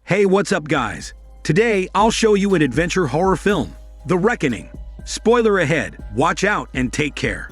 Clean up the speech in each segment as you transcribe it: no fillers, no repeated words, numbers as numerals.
Hey, what's up guys? Today, I'll show you an adventure horror film, The Reckoning. Spoiler ahead, watch out and take care.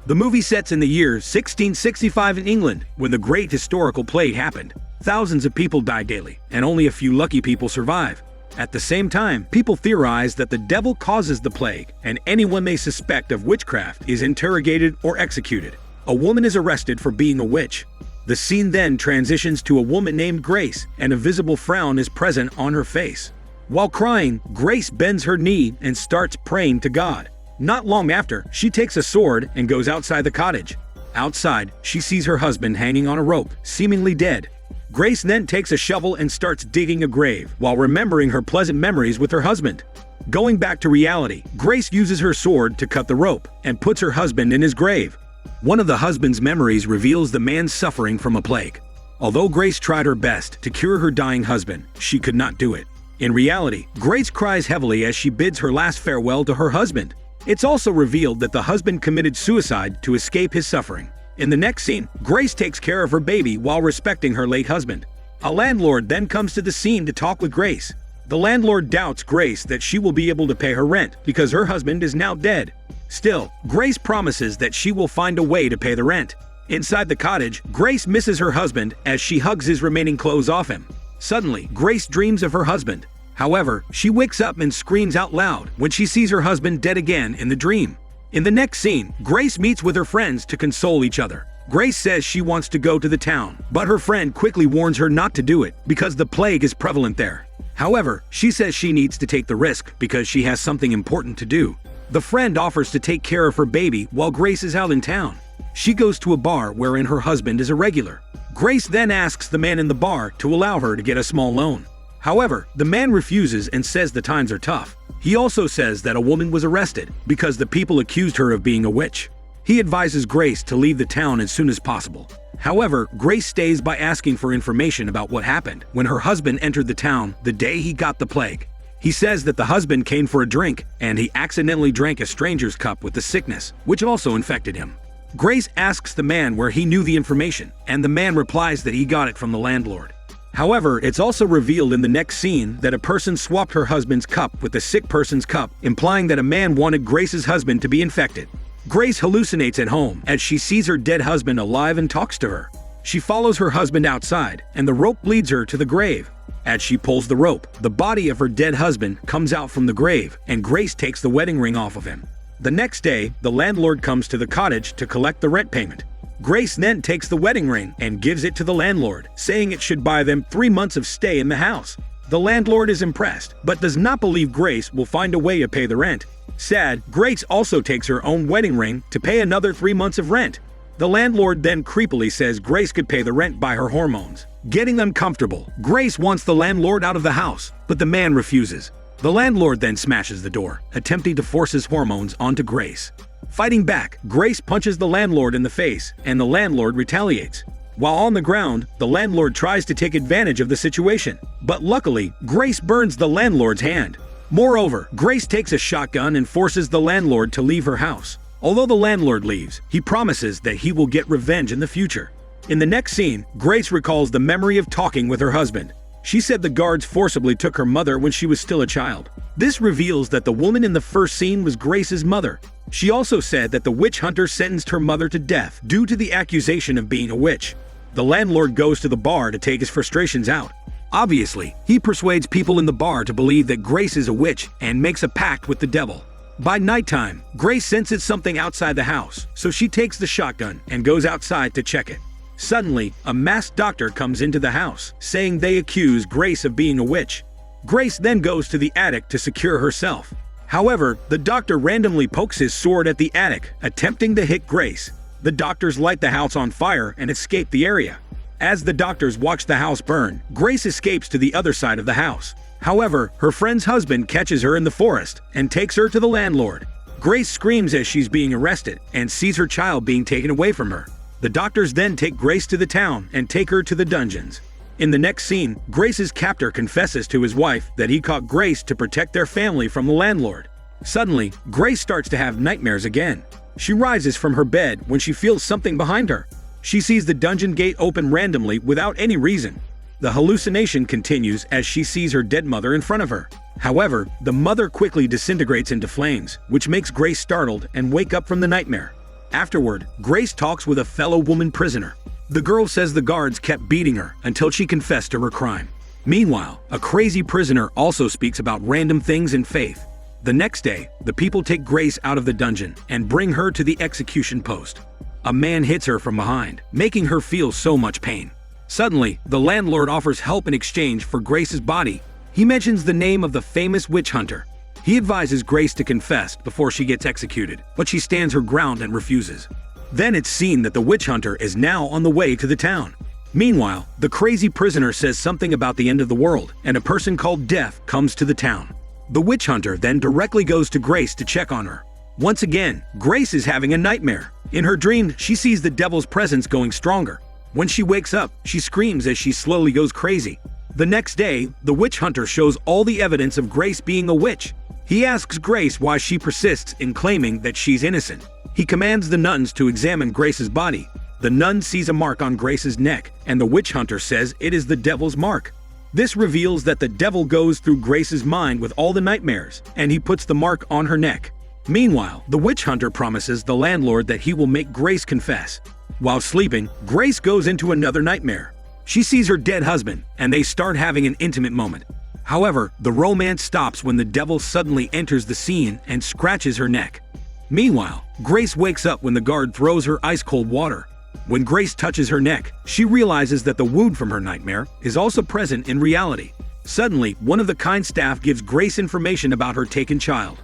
The movie sets in the year 1665 in England, when the Great Historical Plague happened. Thousands of people die daily, and only a few lucky people survive. At the same time, people theorize that the devil causes the plague, and anyone they suspect of witchcraft is interrogated or executed. A woman is arrested for being a witch. The scene then transitions to a woman named Grace, and a visible frown is present on her face. While crying, Grace bends her knee and starts praying to God. Not long after, she takes a sword and goes outside the cottage. Outside, she sees her husband hanging on a rope, seemingly dead. Grace then takes a shovel and starts digging a grave, while remembering her pleasant memories with her husband. Going back to reality, Grace uses her sword to cut the rope, and puts her husband in his grave. One of the husband's memories reveals the man suffering from a plague. Although Grace tried her best to cure her dying husband, she could not do it. In reality, Grace cries heavily as she bids her last farewell to her husband. It's also revealed that the husband committed suicide to escape his suffering. In the next scene, Grace takes care of her baby while respecting her late husband. A landlord then comes to the scene to talk with Grace. The landlord doubts Grace that she will be able to pay her rent because her husband is now dead. Still, Grace promises that she will find a way to pay the rent. Inside the cottage, Grace misses her husband as she hugs his remaining clothes off him. Suddenly, Grace dreams of her husband. However, she wakes up and screams out loud when she sees her husband dead again in the dream. In the next scene, Grace meets with her friends to console each other. Grace says she wants to go to the town, but her friend quickly warns her not to do it because the plague is prevalent there. However, she says she needs to take the risk because she has something important to do. The friend offers to take care of her baby while Grace is out in town. She goes to a bar wherein her husband is a regular. Grace then asks the man in the bar to allow her to get a small loan. However, the man refuses and says the times are tough. He also says that a woman was arrested because the people accused her of being a witch. He advises Grace to leave the town as soon as possible. However, Grace stays by asking for information about what happened when her husband entered the town the day he got the plague. He says that the husband came for a drink and he accidentally drank a stranger's cup with the sickness, which also infected him. Grace asks the man where he knew the information, and the man replies that he got it from the landlord. However, it's also revealed in the next scene that a person swapped her husband's cup with the sick person's cup, implying that a man wanted Grace's husband to be infected. Grace hallucinates at home as she sees her dead husband alive and talks to her. She follows her husband outside, and the rope leads her to the grave. As she pulls the rope, the body of her dead husband comes out from the grave, and Grace takes the wedding ring off of him. The next day, the landlord comes to the cottage to collect the rent payment. Grace then takes the wedding ring and gives it to the landlord, saying it should buy them 3 months of stay in the house. The landlord is impressed, but does not believe Grace will find a way to pay the rent. Sad, Grace also takes her own wedding ring to pay another 3 months of rent. The landlord then creepily says Grace could pay the rent by her hormones. Getting uncomfortable, Grace wants the landlord out of the house, but the man refuses. The landlord then smashes the door, attempting to force his hormones onto Grace. Fighting back, Grace punches the landlord in the face, and the landlord retaliates. While on the ground, the landlord tries to take advantage of the situation, but luckily, Grace burns the landlord's hand. Moreover, Grace takes a shotgun and forces the landlord to leave her house. Although the landlord leaves, he promises that he will get revenge in the future. In the next scene, Grace recalls the memory of talking with her husband. She said the guards forcibly took her mother when she was still a child. This reveals that the woman in the first scene was Grace's mother. She also said that the witch hunter sentenced her mother to death due to the accusation of being a witch. The landlord goes to the bar to take his frustrations out. Obviously, he persuades people in the bar to believe that Grace is a witch and makes a pact with the devil. By nighttime, Grace senses something outside the house, so she takes the shotgun and goes outside to check it. Suddenly, a masked doctor comes into the house, saying they accuse Grace of being a witch. Grace then goes to the attic to secure herself. However, the doctor randomly pokes his sword at the attic, attempting to hit Grace. The doctors light the house on fire and escape the area. As the doctors watch the house burn, Grace escapes to the other side of the house. However, her friend's husband catches her in the forest and takes her to the landlord. Grace screams as she's being arrested and sees her child being taken away from her. The doctors then take Grace to the town and take her to the dungeons. In the next scene, Grace's captor confesses to his wife that he caught Grace to protect their family from the landlord. Suddenly, Grace starts to have nightmares again. She rises from her bed when she feels something behind her. She sees the dungeon gate open randomly without any reason. The hallucination continues as she sees her dead mother in front of her. However, the mother quickly disintegrates into flames, which makes Grace startled and wake up from the nightmare. Afterward, Grace talks with a fellow woman prisoner. The girl says the guards kept beating her until she confessed to her crime. Meanwhile, a crazy prisoner also speaks about random things in faith. The next day, the people take Grace out of the dungeon and bring her to the execution post. A man hits her from behind, making her feel so much pain. Suddenly, the landlord offers help in exchange for Grace's body. He mentions the name of the famous witch hunter. He advises Grace to confess before she gets executed, but she stands her ground and refuses. Then it's seen that the witch hunter is now on the way to the town. Meanwhile, the crazy prisoner says something about the end of the world, and a person called Death comes to the town. The witch hunter then directly goes to Grace to check on her. Once again, Grace is having a nightmare. In her dream, she sees the devil's presence going stronger. When she wakes up, she screams as she slowly goes crazy. The next day, the witch hunter shows all the evidence of Grace being a witch. He asks Grace why she persists in claiming that she's innocent. He commands the nuns to examine Grace's body. The nun sees a mark on Grace's neck, and the witch hunter says it is the devil's mark. This reveals that the devil goes through Grace's mind with all the nightmares, and he puts the mark on her neck. Meanwhile, the witch hunter promises the landlord that he will make Grace confess. While sleeping, Grace goes into another nightmare. She sees her dead husband, and they start having an intimate moment. However, the romance stops when the devil suddenly enters the scene and scratches her neck. Meanwhile, Grace wakes up when the guard throws her ice-cold water. When Grace touches her neck, she realizes that the wound from her nightmare is also present in reality. Suddenly, one of the kind staff gives Grace information about her taken child.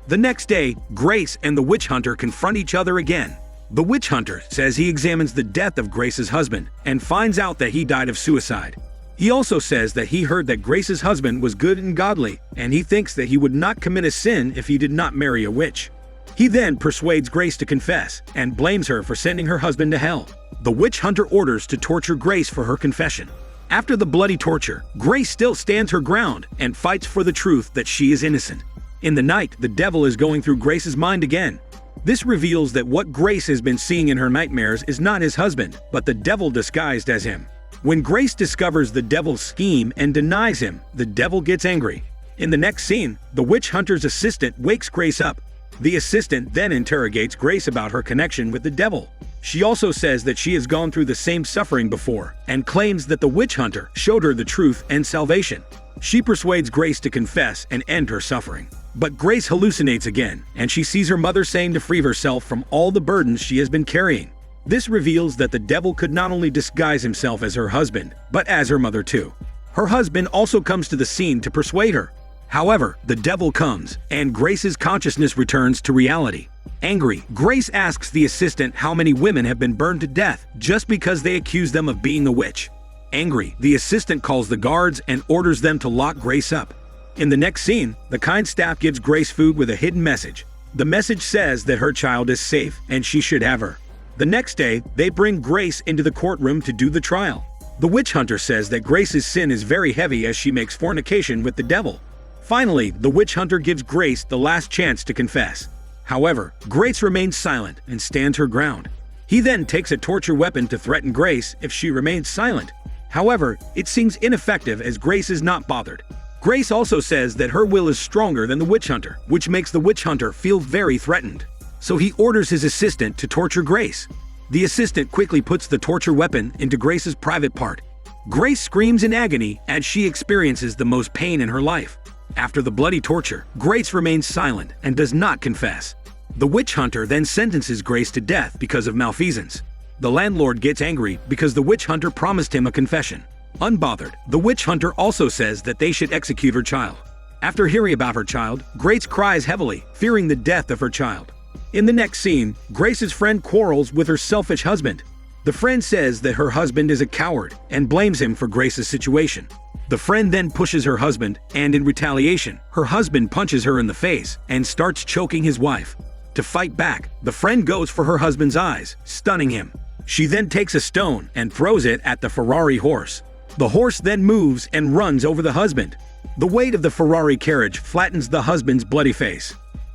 The next day, Grace and the witch hunter confront each other again. The witch hunter says he examines the death of Grace's husband and finds out that he died of suicide. He also says that he heard that Grace's husband was good and godly, and he thinks that he would not commit a sin if he did not marry a witch. He then persuades Grace to confess and blames her for sending her husband to hell. The witch hunter orders to torture Grace for her confession. After the bloody torture, Grace still stands her ground and fights for the truth that she is innocent. In the night, the devil is going through Grace's mind again. This reveals that what Grace has been seeing in her nightmares is not his husband, but the devil disguised as him. When Grace discovers the devil's scheme and denies him, the devil gets angry. In the next scene, the witch hunter's assistant wakes Grace up. The assistant then interrogates Grace about her connection with the devil. She also says that she has gone through the same suffering before and claims that the witch hunter showed her the truth and salvation. She persuades Grace to confess and end her suffering. But Grace hallucinates again, and she sees her mother saying to free herself from all the burdens she has been carrying. This reveals that the devil could not only disguise himself as her husband, but as her mother too. Her husband also comes to the scene to persuade her. However, the devil comes, and Grace's consciousness returns to reality. Angry, Grace asks the assistant how many women have been burned to death just because they accuse them of being a witch. Angry, the assistant calls the guards and orders them to lock Grace up. In the next scene, the kind staff gives Grace food with a hidden message. The message says that her child is safe and she should have her. The next day, they bring Grace into the courtroom to do the trial. The witch hunter says that Grace's sin is very heavy as she makes fornication with the devil. Finally, the witch hunter gives Grace the last chance to confess. However, Grace remains silent and stands her ground. He then takes a torture weapon to threaten Grace if she remains silent. However, it seems ineffective as Grace is not bothered. Grace also says that her will is stronger than the witch hunter, which makes the witch hunter feel very threatened. So he orders his assistant to torture Grace. The assistant quickly puts the torture weapon into Grace's private part. Grace screams in agony as she experiences the most pain in her life. After the bloody torture, Grace remains silent and does not confess. The witch hunter then sentences Grace to death because of malfeasance. The landlord gets angry because the witch hunter promised him a confession. Unbothered, the witch hunter also says that they should execute her child. After hearing about her child, Grace cries heavily, fearing the death of her child. In the next scene, Grace's friend quarrels with her selfish husband. The friend says that her husband is a coward and blames him for Grace's situation. The friend then pushes her husband, and in retaliation, her husband punches her in the face and starts choking his wife. To fight back, the friend goes for her husband's eyes, stunning him. She then takes a stone and throws it at the Ferrari horse. The horse then moves and runs over the husband. The weight of the Ferrari carriage flattens the husband's bloody face.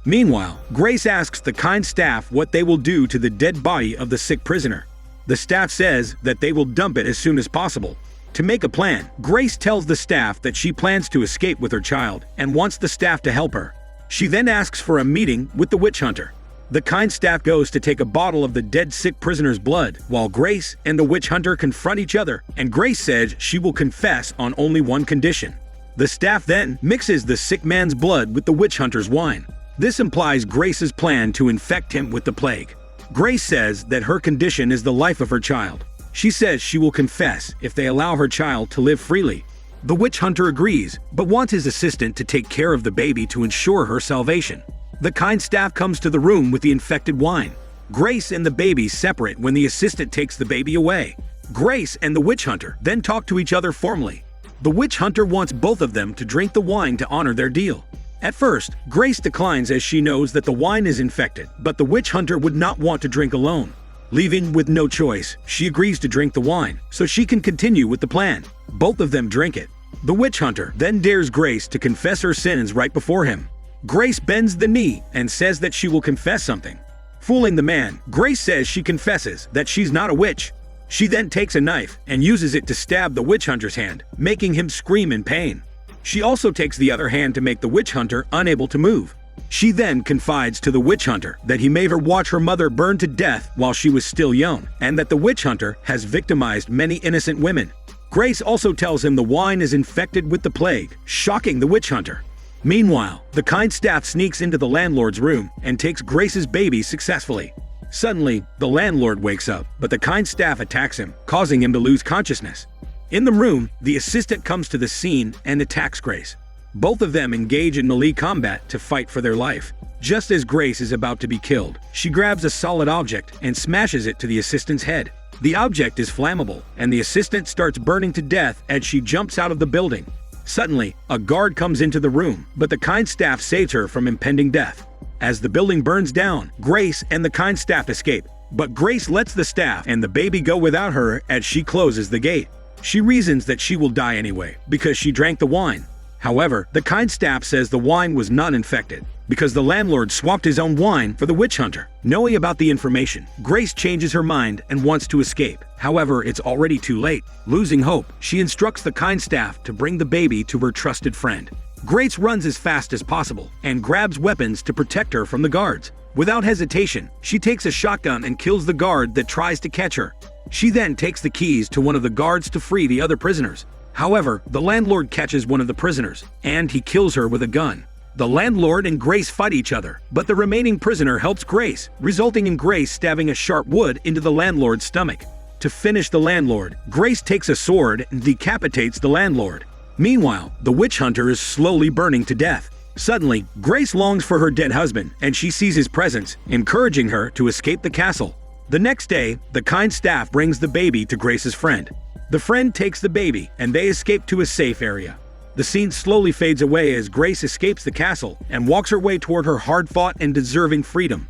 Meanwhile, Grace asks the kind staff what they will do to the dead body of the sick prisoner. The staff says that they will dump it as soon as possible. To make a plan, Grace tells the staff that she plans to escape with her child and wants the staff to help her. She then asks for a meeting with the witch hunter. The kind staff goes to take a bottle of the dead sick prisoner's blood, while Grace and the witch hunter confront each other, and Grace says she will confess on only one condition. The staff then mixes the sick man's blood with the witch hunter's wine. This implies Grace's plan to infect him with the plague. Grace says that her condition is the life of her child. She says she will confess if they allow her child to live freely. The witch hunter agrees, but wants his assistant to take care of the baby to ensure her salvation. The kind staff comes to the room with the infected wine. Grace and the baby separate when the assistant takes the baby away. Grace and the witch hunter then talk to each other formally. The witch hunter wants both of them to drink the wine to honor their deal. At first, Grace declines as she knows that the wine is infected, but the witch hunter would not want to drink alone. Leaving with no choice, she agrees to drink the wine so she can continue with the plan. Both of them drink it. The witch hunter then dares Grace to confess her sins right before him. Grace bends the knee and says that she will confess something. Fooling the man, Grace says she confesses that she's not a witch. She then takes a knife and uses it to stab the witch hunter's hand, making him scream in pain. She also takes the other hand to make the witch hunter unable to move. She then confides to the witch hunter that he made her watch her mother burn to death while she was still young, and that the witch hunter has victimized many innocent women. Grace also tells him the wine is infected with the plague, shocking the witch hunter. Meanwhile, the kind staff sneaks into the landlord's room and takes Grace's baby successfully. Suddenly, the landlord wakes up, but the kind staff attacks him, causing him to lose consciousness. In the room, the assistant comes to the scene and attacks Grace. Both of them engage in melee combat to fight for their life. Just as Grace is about to be killed, she grabs a solid object and smashes it to the assistant's head. The object is flammable, and the assistant starts burning to death as she jumps out of the building. Suddenly, a guard comes into the room, but the kind staff saves her from impending death. As the building burns down, Grace and the kind staff escape, but Grace lets the staff and the baby go without her as she closes the gate. She reasons that she will die anyway, because she drank the wine. However, the kind staff says the wine was not infected, because the landlord swapped his own wine for the witch hunter. Knowing about the information, Grace changes her mind and wants to escape. However, it's already too late. Losing hope, she instructs the kind staff to bring the baby to her trusted friend. Grace runs as fast as possible and grabs weapons to protect her from the guards. Without hesitation, she takes a shotgun and kills the guard that tries to catch her. She then takes the keys to one of the guards to free the other prisoners. However, the landlord catches one of the prisoners, and he kills her with a gun. The landlord and Grace fight each other, but the remaining prisoner helps Grace, resulting in Grace stabbing a sharp wood into the landlord's stomach. To finish the landlord, Grace takes a sword and decapitates the landlord. Meanwhile, the witch hunter is slowly burning to death. Suddenly, Grace longs for her dead husband, and she sees his presence, encouraging her to escape the castle. The next day, the kind staff brings the baby to Grace's friend. The friend takes the baby, and they escape to a safe area. The scene slowly fades away as Grace escapes the castle and walks her way toward her hard-fought and deserving freedom.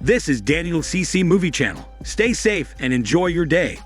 This is Daniel CC Movie Channel. Stay safe and enjoy your day.